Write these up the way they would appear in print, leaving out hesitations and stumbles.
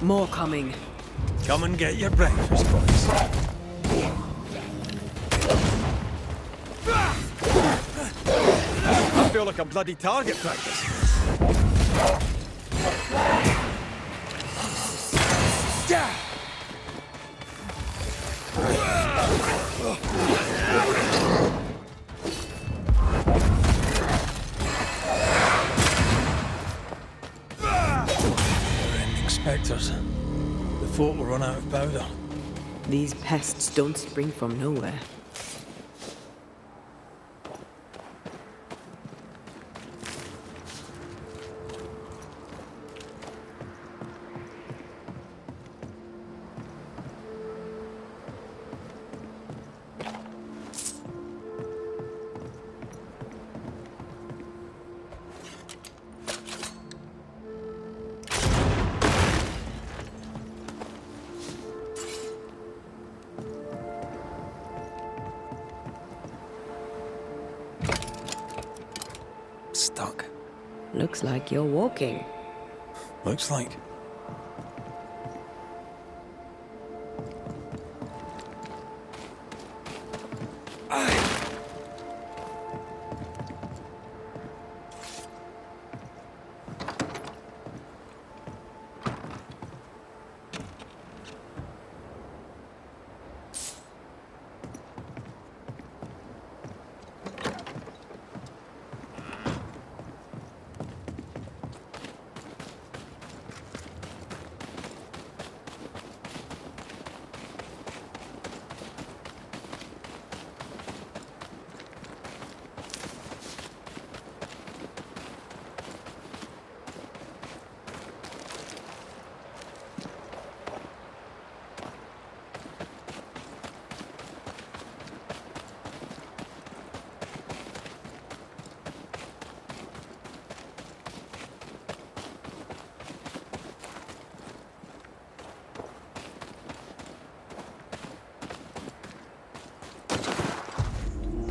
More coming. Come and get your breakfast, boys. I feel like a bloody target practice. Never-ending spectres. The fort will run out of powder. These pests don't spring from nowhere. Stuck. Looks like you're walking. Looks like.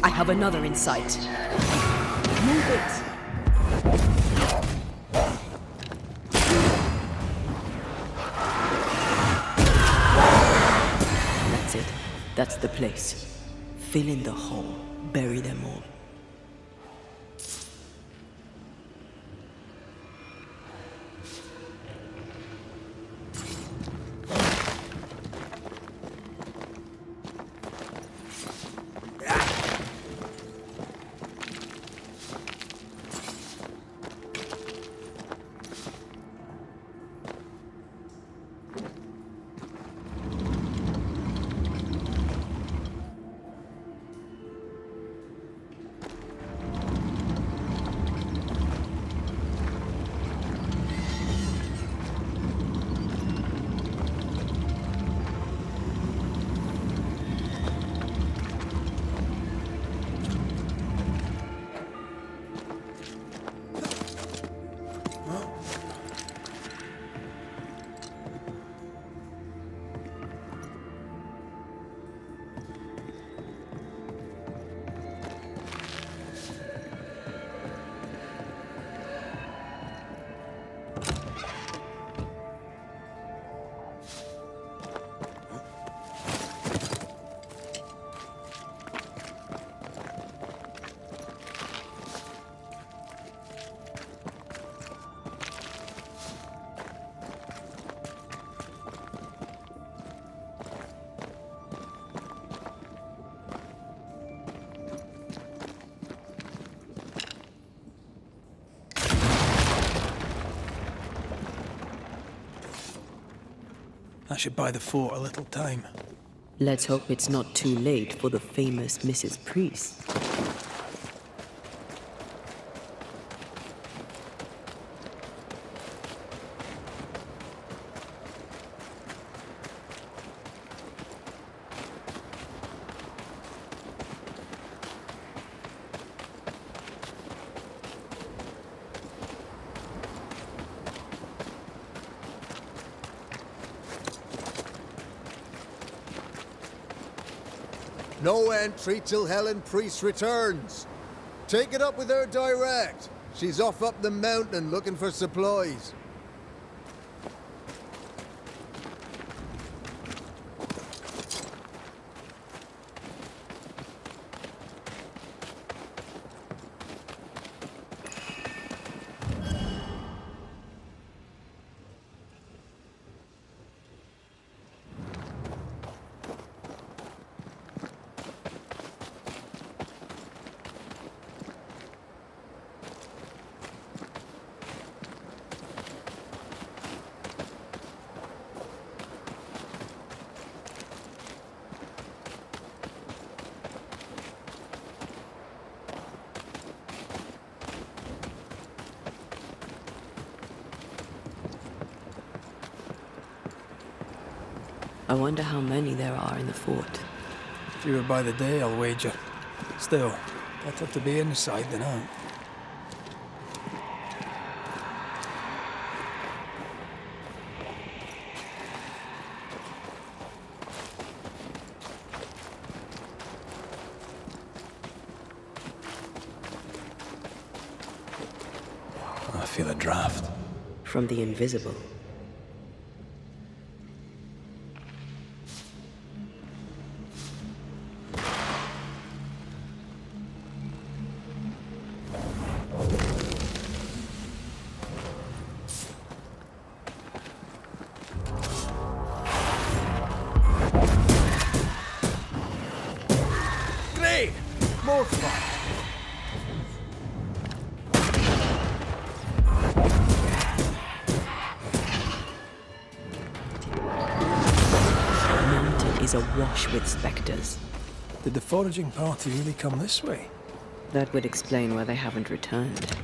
I have another in sight. Move it! That's it. That's the place. Fill in the hole. Bury them all. That should buy the fort a little time. Let's hope it's not too late for the famous Mrs. Priest. No entry till Helen Priest returns. Take it up with her direct. She's off up the mountain looking for supplies. I wonder how many there are in the fort. Fewer by the day, I'll wager. Still, better to be inside than out. I feel a draft. From the invisible. Great! More fun! Is awash with specters. Did the foraging party really come this way? That would explain why they haven't returned.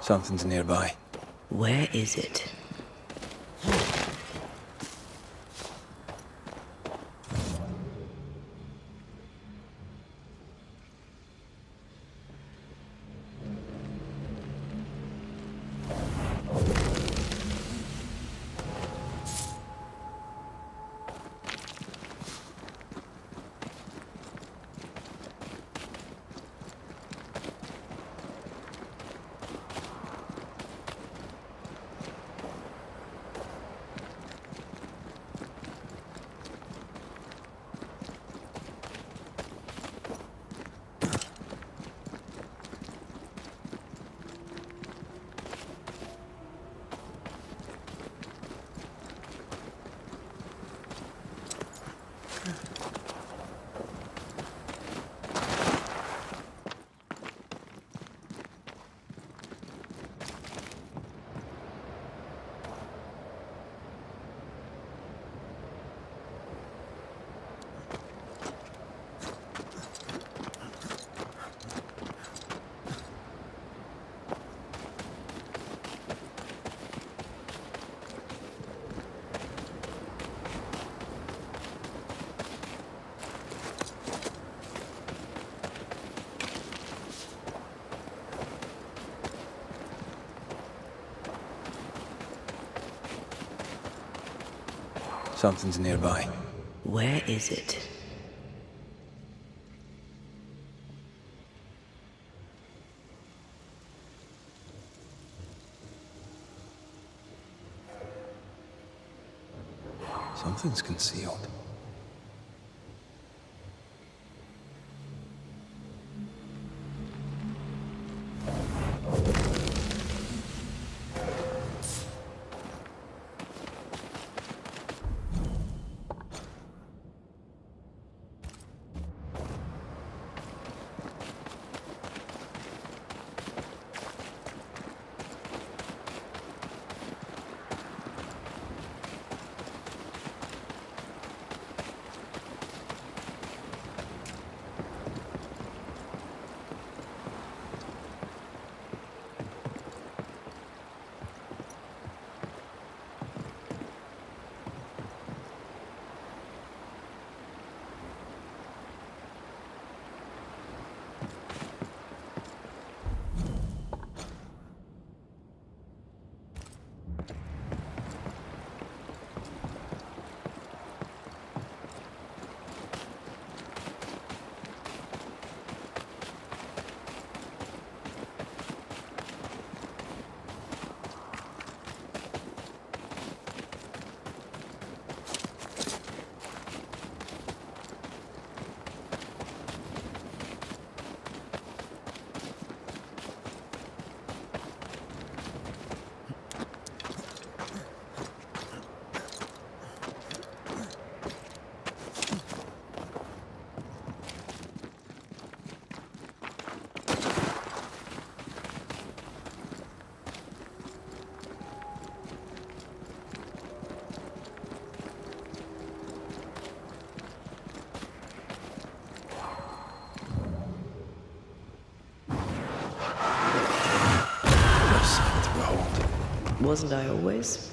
Something's nearby. Where is it? Something's nearby. Where is it? Something's concealed. Wasn't I always?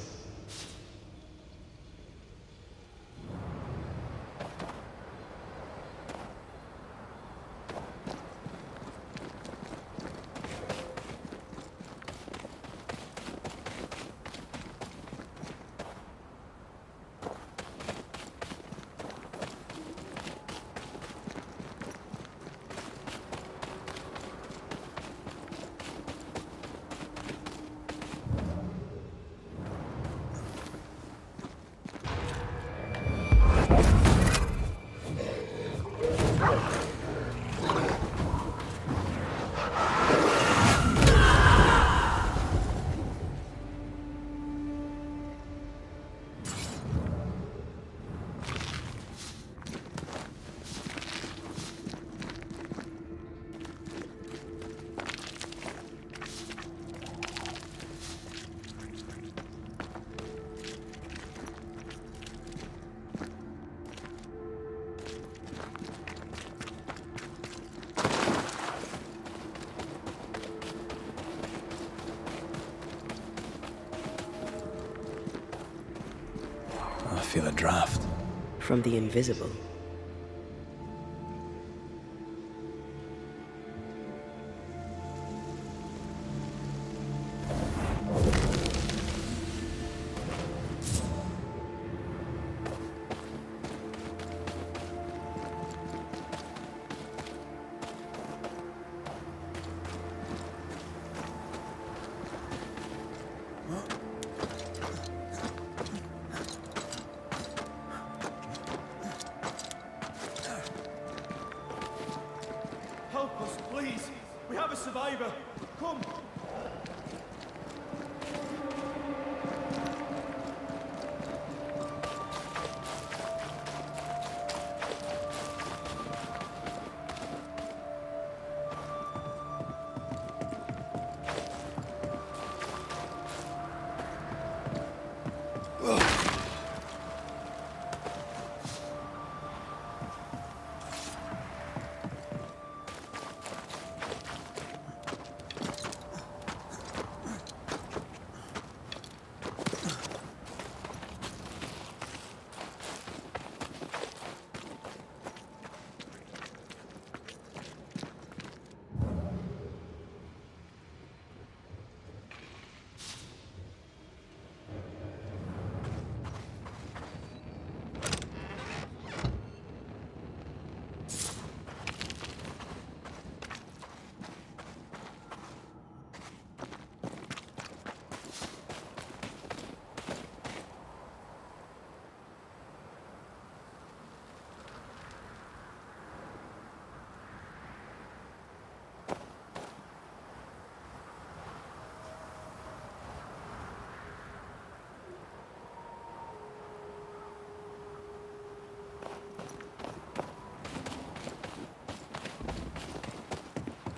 I feel a draft. From the invisible. Help us, please! We have a survivor! Come!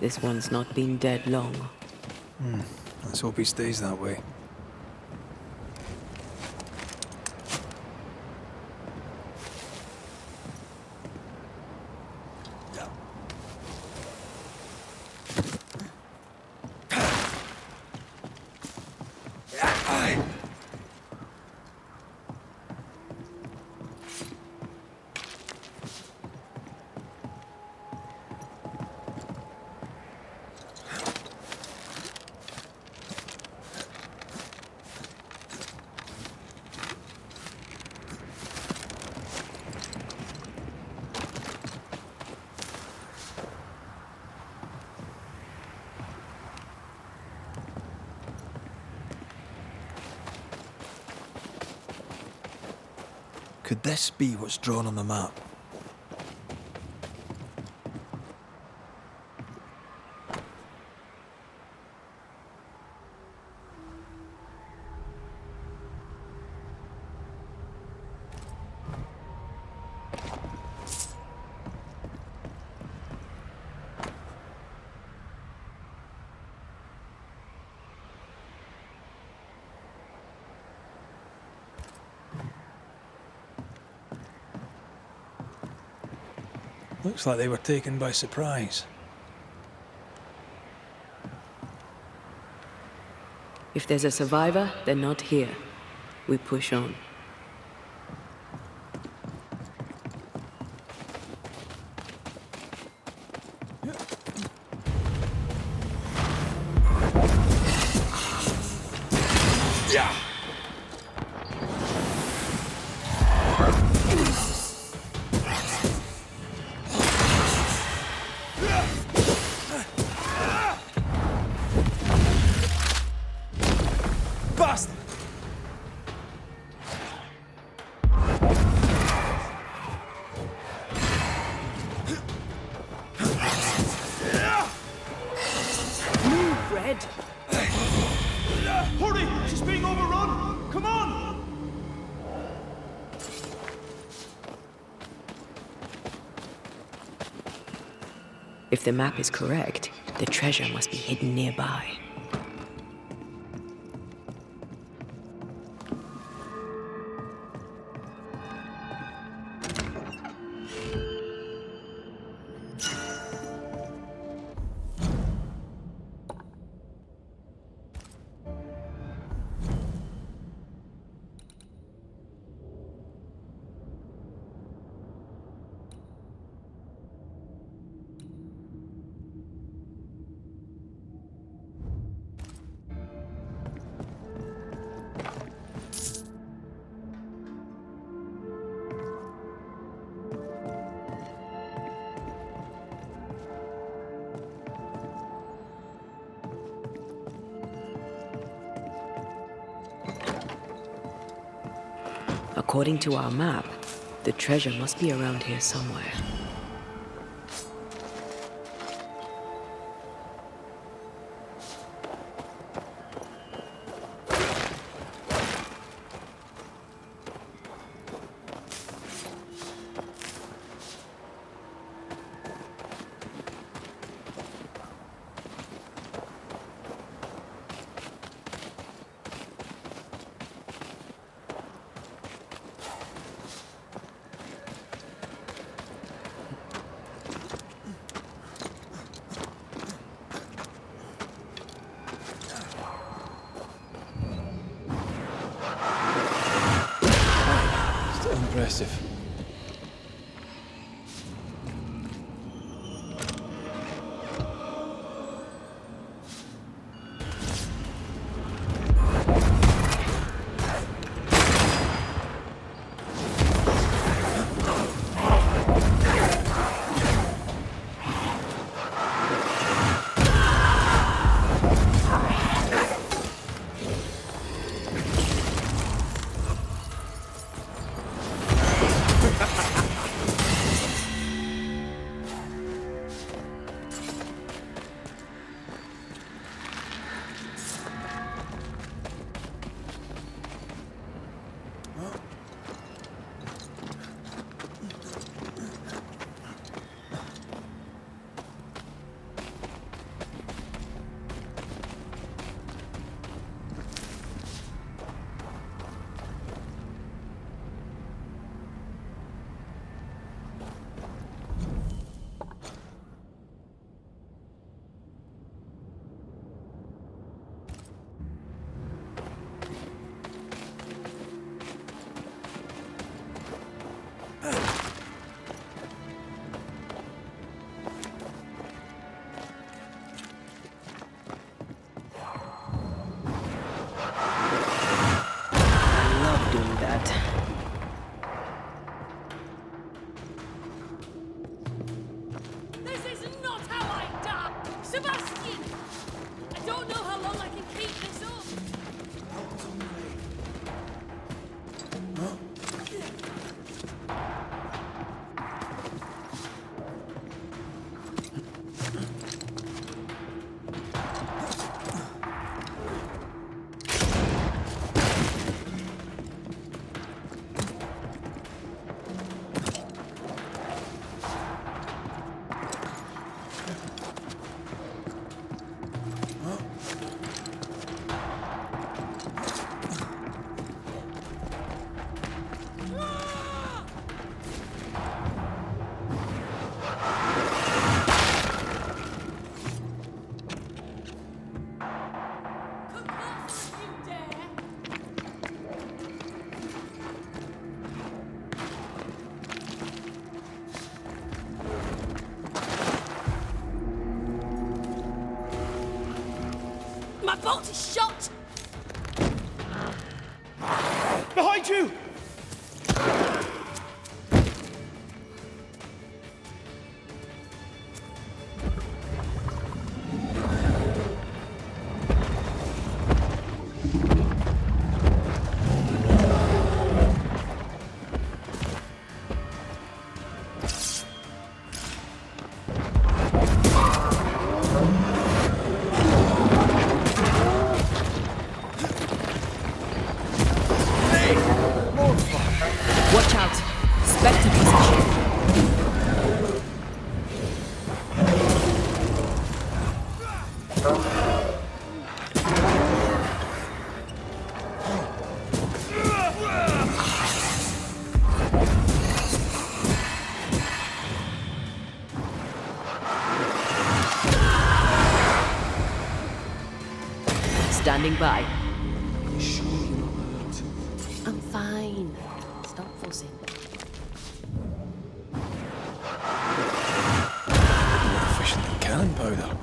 This one's not been dead long. Let's hope he stays that way. Could this be what's drawn on the map? Looks like they were taken by surprise. If there's a survivor, they're not here. We push on. Bastard! Move, Red! Hurry! She's being overrun! Come on! If the map is correct, the treasure must be hidden nearby. According to our map, the treasure must be around here somewhere. Still impressive. boat is shot! Behind you! Watch out! Spectre position. Standing by. I'm fine. Stop forcing. More efficient than cannon powder.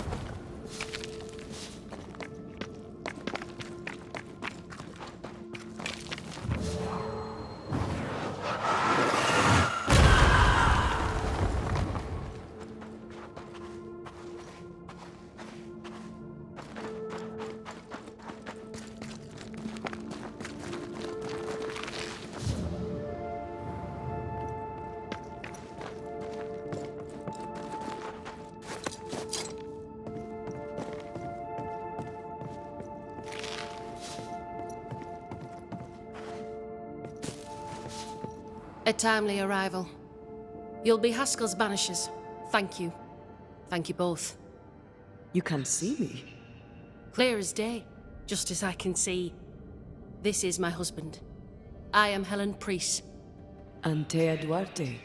A timely arrival. You'll be Haskell's Banishers. Thank you. Thank you both. You can see me. Clear as day, just as I can see. This is my husband. I am Helen Priest. Antea Duarte.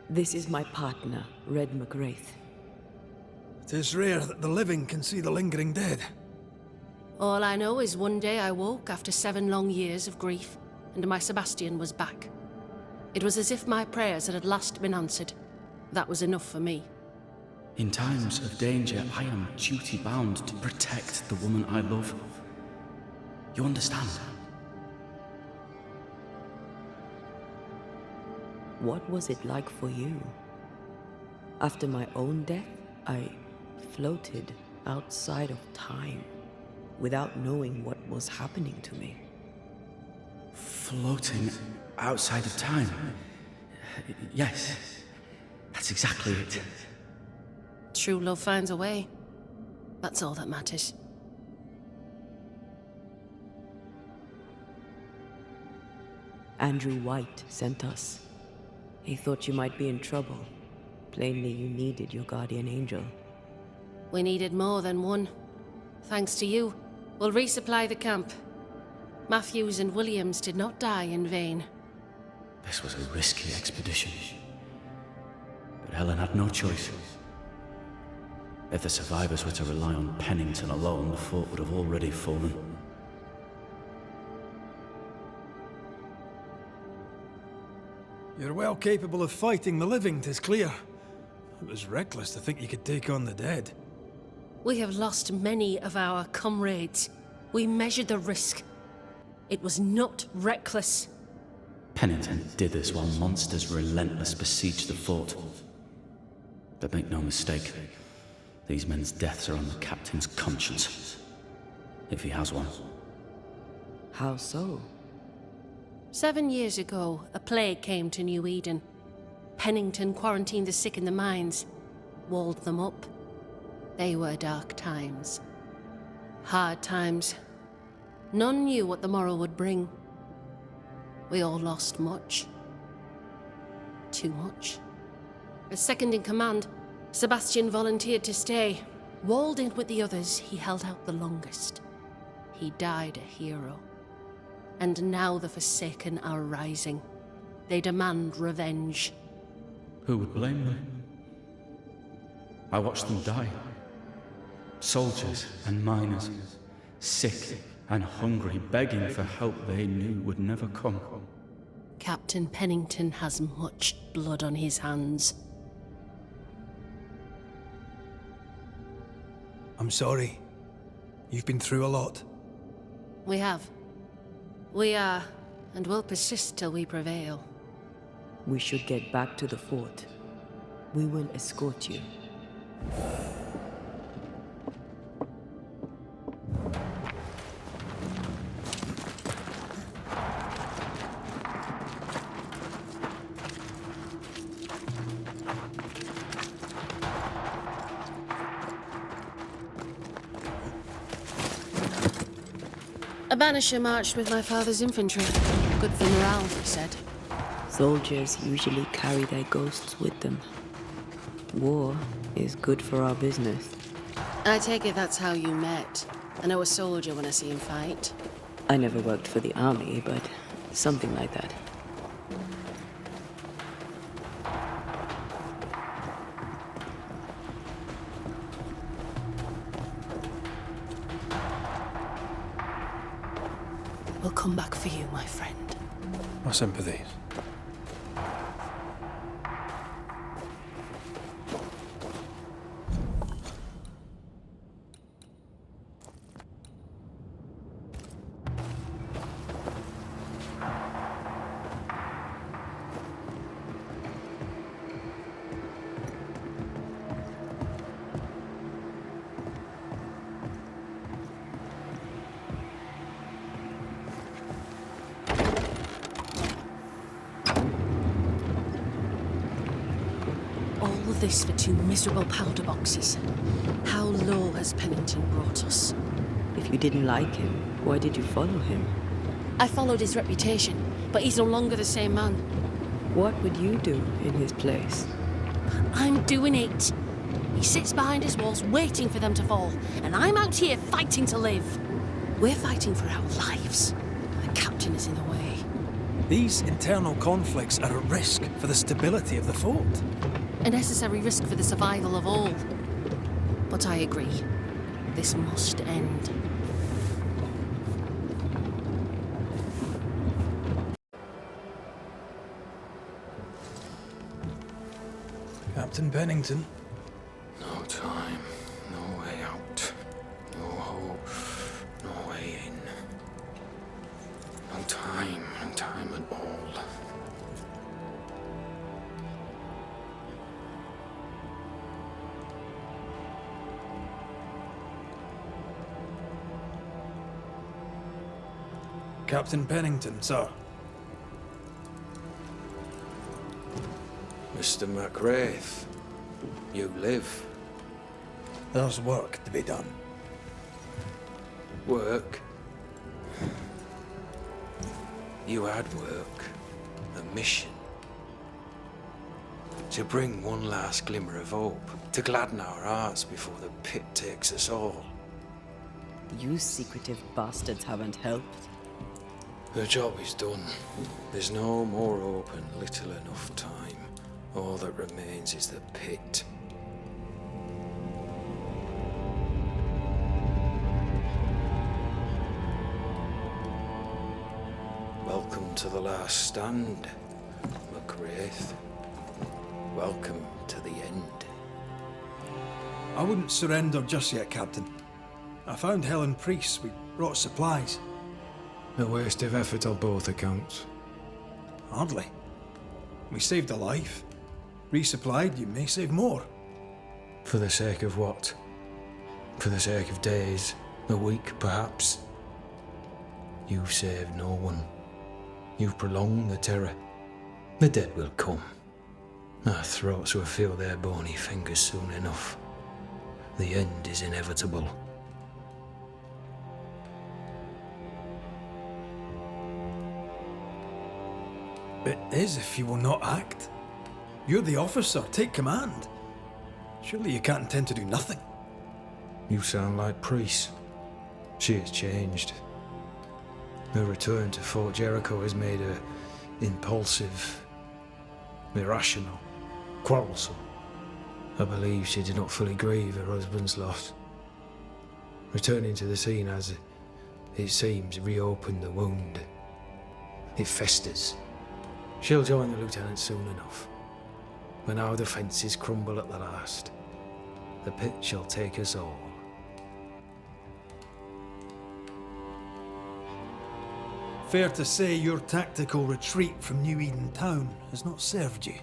This is my partner, Red McGrath. It is rare that the living can see the lingering dead. All I know is one day I woke after 7 long years of grief, and my Sebastian was back. It was as if my prayers had at last been answered. That was enough for me. In times of danger, I am duty-bound to protect the woman I love. You understand? What was it like for you? After my own death, I floated outside of time, without knowing what was happening to me. Floating outside of time? Yes, that's exactly it. True love finds a way. That's all that matters. Andrew White sent us. He thought you might be in trouble. Plainly, you needed your guardian angel. We needed more than one. Thanks to you, we'll resupply the camp. Matthews and Williams did not die in vain. This was a risky expedition. But Helen had no choice. If the survivors were to rely on Pennington alone, the fort would have already fallen. You're well capable of fighting the living, 'tis clear. It was reckless to think you could take on the dead. We have lost many of our comrades. We measured the risk. It was not reckless. Pennington did this while monsters relentless besieged the fort. But make no mistake, these men's deaths are on the captain's conscience. If he has one. How so? 7 years ago, a plague came to New Eden. Pennington quarantined the sick in the mines, walled them up. They were dark times. Hard times. None knew what the morrow would bring. We all lost much. Too much. As second in command, Sebastian volunteered to stay. Walled in with the others, he held out the longest. He died a hero. And now the Forsaken are rising. They demand revenge. Who would blame them? I watched them die. Soldiers and miners, sick and hungry, begging for help they knew would never come. Captain Pennington has much blood on his hands. I'm sorry. You've been through a lot. We have. We are, and will persist till we prevail. We should get back to the fort. We will escort you. A Banisher marched with my father's infantry. Good for morale, he said. Soldiers usually carry their ghosts with them. War is good for our business. I take it that's how you met. I know a soldier when I see him fight. I never worked for the army, but something like that. We'll come back for you, my friend. My sympathies. All of this for 2 miserable powder boxes. How low has Pennington brought us? If you didn't like him, why did you follow him? I followed his reputation, but he's no longer the same man. What would you do in his place? I'm doing it. He sits behind his walls waiting for them to fall, and I'm out here fighting to live. We're fighting for our lives. The captain is in the way. These internal conflicts are a risk for the stability of the fort. A necessary risk for the survival of all. But I agree. This must end. Captain Pennington. No time, no way out. No hope, no way in. No time at all. Captain Pennington, sir. Mr. McWraith, you live. There's work to be done. Work? You had work. A mission. To bring one last glimmer of hope. To gladden our hearts before the pit takes us all. You secretive bastards haven't helped. The job is done. There's no more hope and little enough time. All that remains is the pit. Welcome to the last stand, McWraith. Welcome to the end. I wouldn't surrender just yet, Captain. I found Helen Priest. We brought supplies. A waste of effort on both accounts. Hardly. We saved a life. Resupplied, you may save more. For the sake of what? For the sake of days, a week perhaps? You've saved no one. You've prolonged the terror. The dead will come. Our throats will feel their bony fingers soon enough. The end is inevitable. It is if you will not act. You're the officer, take command. Surely you can't intend to do nothing. You sound like Priest. She has changed. Her return to Fort Jericho has made her impulsive, irrational, quarrelsome. I believe she did not fully grieve her husband's loss. Returning to the scene has, it seems, reopened the wound. It festers. She'll join the lieutenant soon enough. When our defences crumble at the last, the pit shall take us all. Fair to say your tactical retreat from New Eden town has not served you.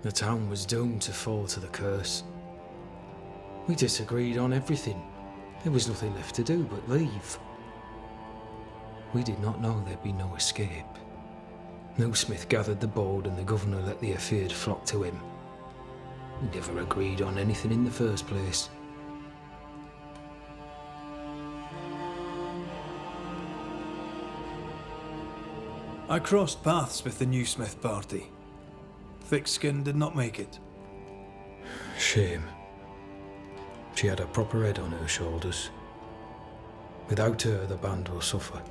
The town was doomed to fall to the curse. We disagreed on everything. There was nothing left to do but leave. We did not know there'd be no escape. No Smith gathered the board and the governor let the affair flock to him. We never agreed on anything in the first place. I crossed paths with the new Smith party. Thick-Skin did not make it. Shame. She had a proper head on her shoulders. Without her, the band will suffer.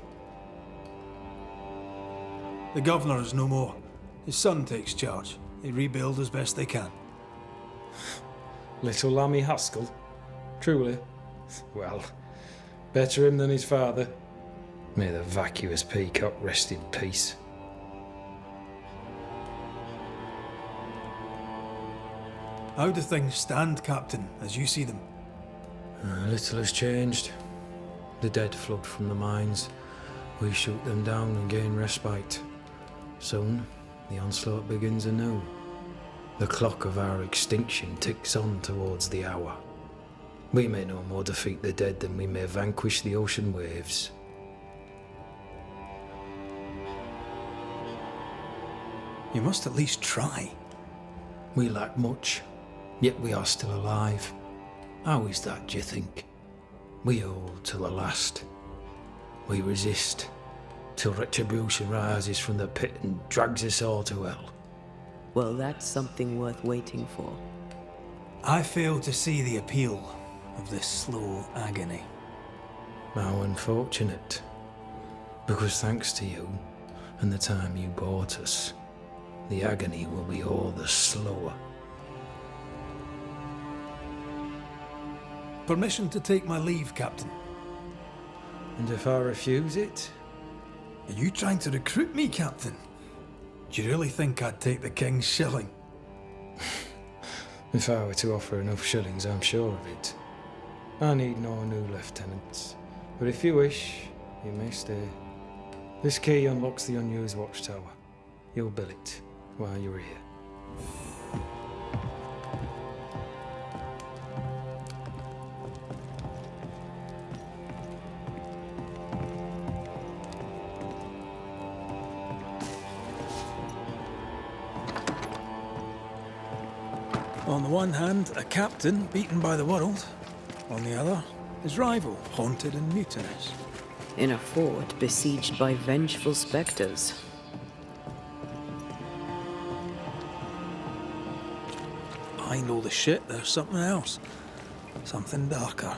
The governor is no more. His son takes charge. They rebuild as best they can. Little Lammy Haskell? Truly? Well, better him than his father. May the vacuous peacock rest in peace. How do things stand, Captain, as you see them? Little has changed. The dead flood from the mines. We shoot them down and gain respite. Soon, the onslaught begins anew. The clock of our extinction ticks on towards the hour. We may no more defeat the dead than we may vanquish the ocean waves. You must at least try. We lack much, yet we are still alive. How is that, do you think? We hold till the last. We resist, till retribution rises from the pit and drags us all to hell. Well, that's something worth waiting for. I fail to see the appeal of this slow agony. How unfortunate. Because thanks to you, and the time you bought us, the agony will be all the slower. Permission to take my leave, Captain. And if I refuse it? Are you trying to recruit me, Captain? Do you really think I'd take the King's shilling? If I were to offer enough shillings, I'm sure of it. I need no new lieutenants. But if you wish, you may stay. This key unlocks the unused watchtower. You'll bill it while you're here. On the one hand, a captain beaten by the world. On the other, his rival, haunted and mutinous. In a fort besieged by vengeful specters. Behind all the shit, there's something else. Something darker.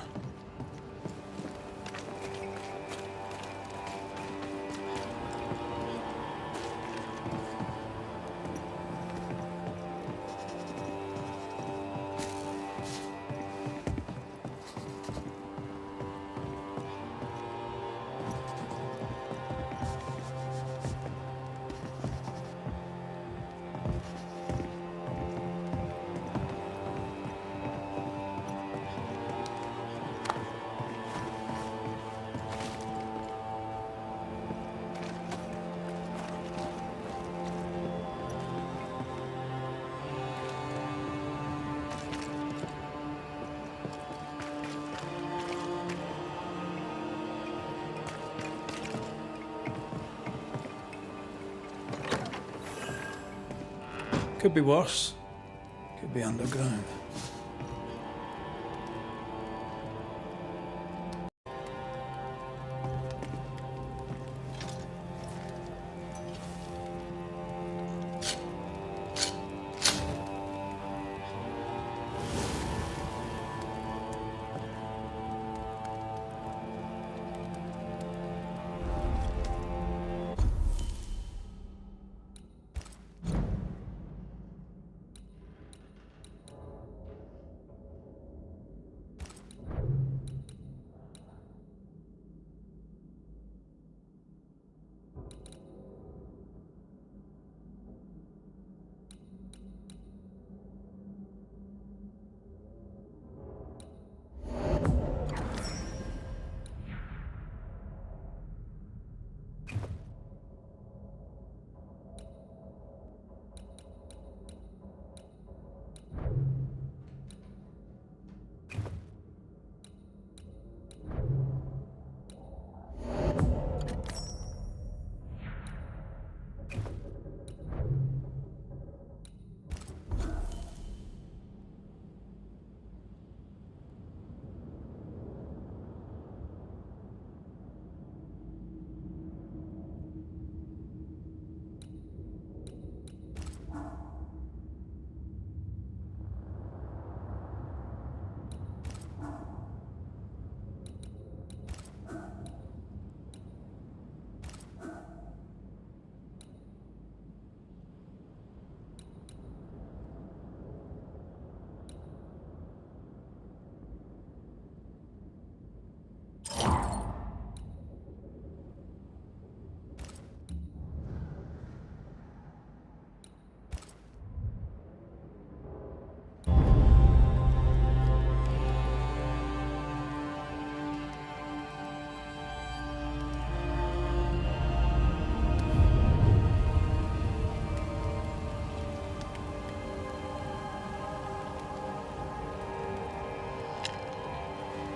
Could be worse. Could be underground.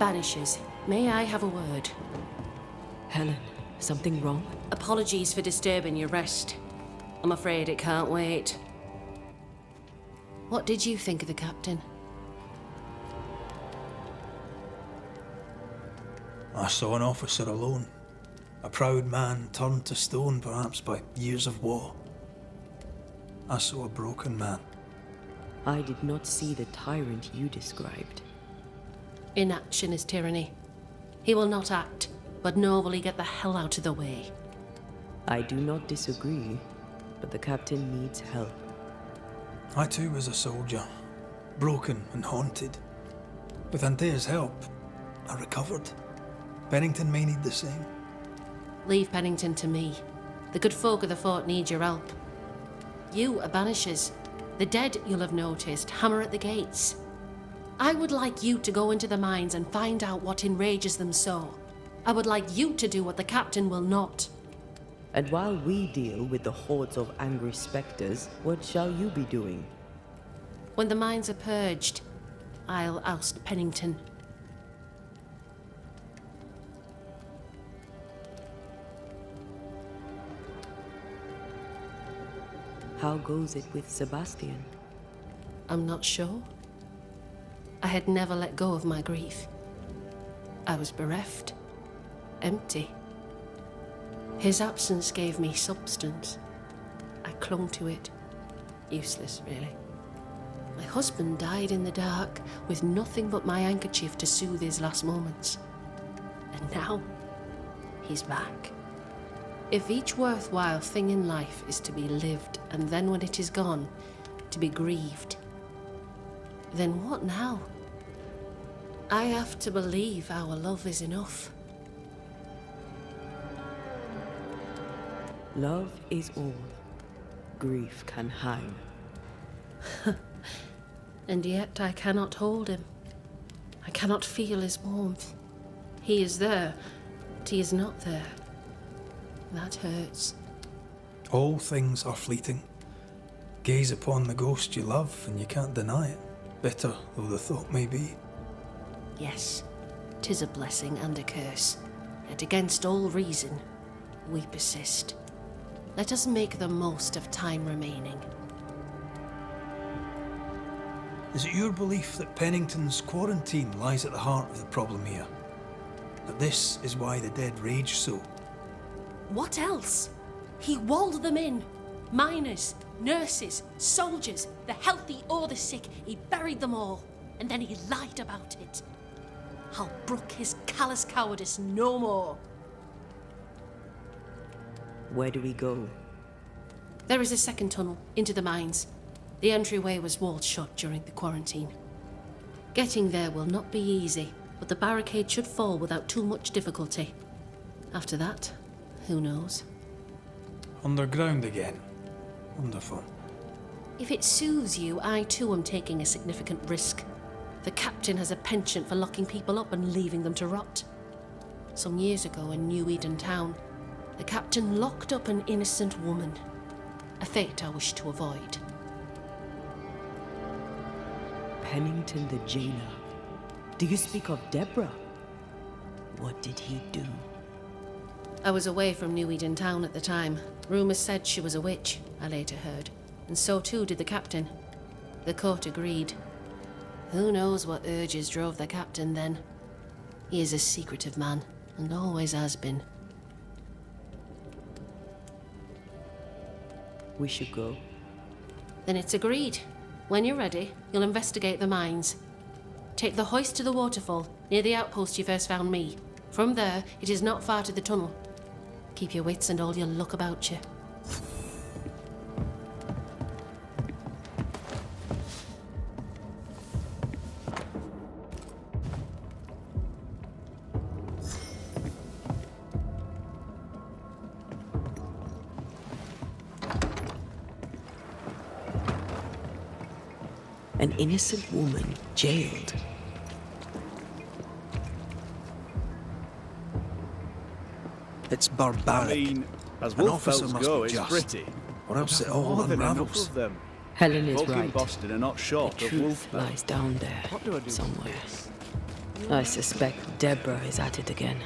Banishers, may I have a word? Helen, something wrong? Apologies for disturbing your rest. I'm afraid it can't wait. What did you think of the captain? I saw an officer alone. A proud man turned to stone, perhaps by years of war. I saw a broken man. I did not see the tyrant you described. Inaction is tyranny. He will not act, but nor will he get the hell out of the way. I do not disagree, but the captain needs help. I too was a soldier, broken and haunted. With Antea's help, I recovered. Pennington may need the same. Leave Pennington to me. The good folk of the fort need your help. You are Banishers. The dead, you'll have noticed, hammer at the gates. I would like you to go into the mines and find out what enrages them so. I would like you to do what the captain will not. And while we deal with the hordes of angry spectres, what shall you be doing? When the mines are purged, I'll oust Pennington. How goes it with Sebastian? I'm not sure. I had never let go of my grief. I was bereft, empty. His absence gave me substance. I clung to it. Useless, really. My husband died in the dark with nothing but my handkerchief to soothe his last moments. And now, he's back. If each worthwhile thing in life is to be lived, and then when it is gone, to be grieved, then what now? I have to believe our love is enough. Love is all. Grief can hang. And yet I cannot hold him. I cannot feel his warmth. He is there, but he is not there. That hurts. All things are fleeting. Gaze upon the ghost you love, and you can't deny it, bitter though the thought may be. Yes, 'tis a blessing and a curse, yet against all reason, we persist. Let us make the most of time remaining. Is it your belief that Pennington's quarantine lies at the heart of the problem here? That this is why the dead rage so? What else? He walled them in. Miners, nurses, soldiers, the healthy or the sick, he buried them all, and then he lied about it. I'll brook his callous cowardice no more. Where do we go? There is a second tunnel into the mines. The entryway was walled shut during the quarantine. Getting there will not be easy, but the barricade should fall without too much difficulty. After that, who knows? Underground again. Wonderful. If it soothes you, I too am taking a significant risk. The captain has a penchant for locking people up and leaving them to rot. Some years ago in New Eden town, the captain locked up an innocent woman. A fate I wish to avoid. Pennington the jailer. Do you speak of Deborah? What did he do? I was away from New Eden town at the time. Rumours said she was a witch, I later heard. And so too did the captain. The court agreed. Who knows what urges drove the captain then? He is a secretive man, and always has been. We should go. Then it's agreed. When you're ready, you'll investigate the mines. Take the hoist to the waterfall, near the outpost you first found me. From there, it is not far to the tunnel. Keep your wits and all your luck about you. An innocent woman jailed. It's barbaric. I mean, as An wolf officer fells must go, be it's just, pretty. or else it More all than enough unravels. of them. Helen is Folk in right. Boston are not The short of truth wolf lies down there What do I do with somewhere. this? I suspect Deborah is at it again.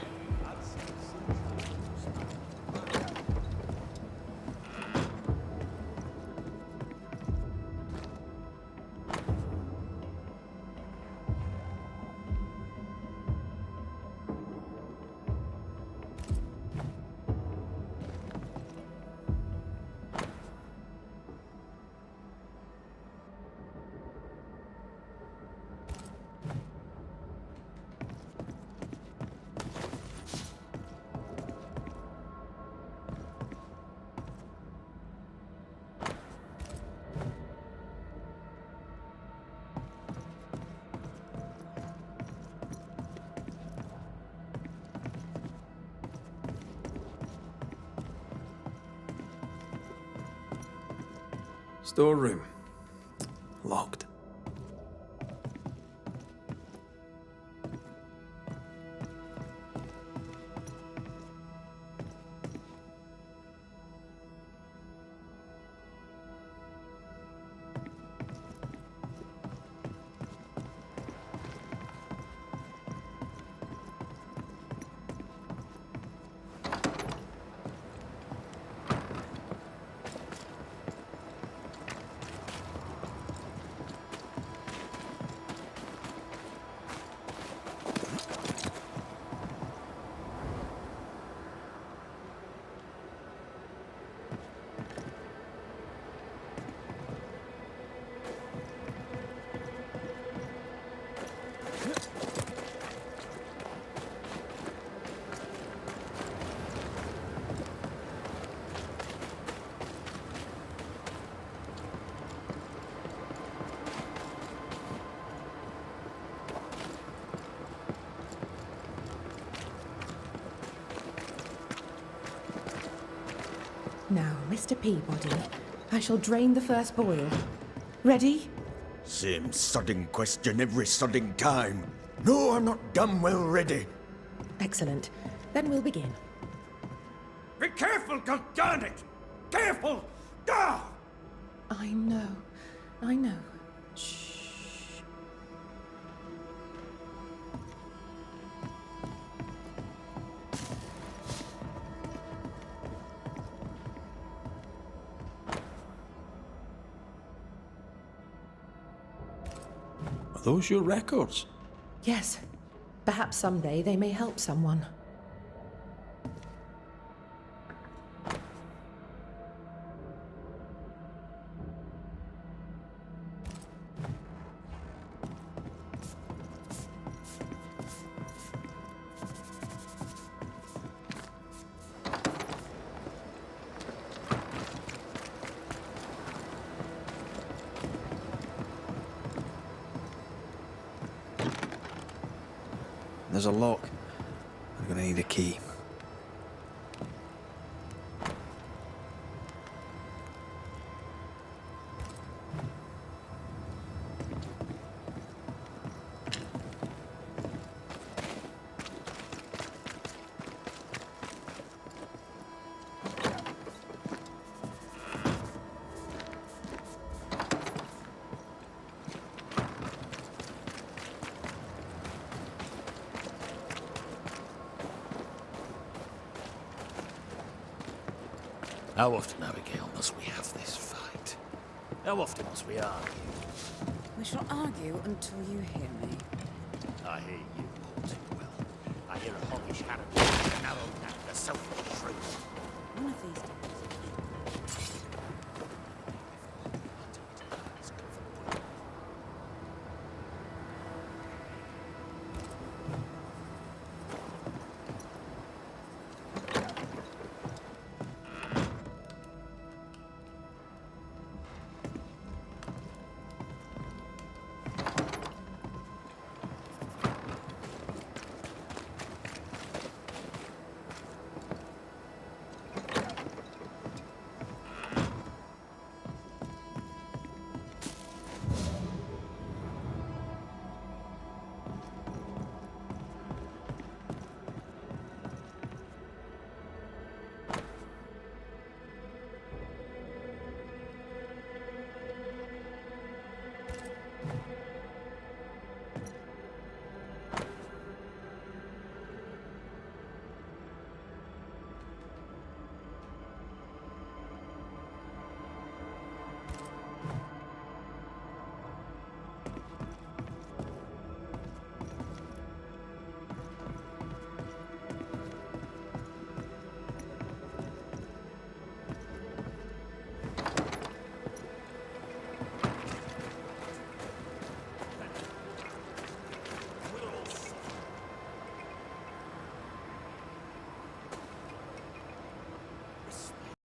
Storeroom. Locked. Now, Mr. Peabody, I shall drain the first boil. Ready? Same sodding question every sodding time. No, I'm not damn well ready. Excellent. Then we'll begin. Be careful, goddarn it! Careful! Ah! I know. I know. Shh. Are those your records? Yes. Perhaps someday they may help someone. There's a lock. I'm gonna need a key. How often, Abigail, must we have this fight? How often must we argue? We shall argue until you hear me. I hear you.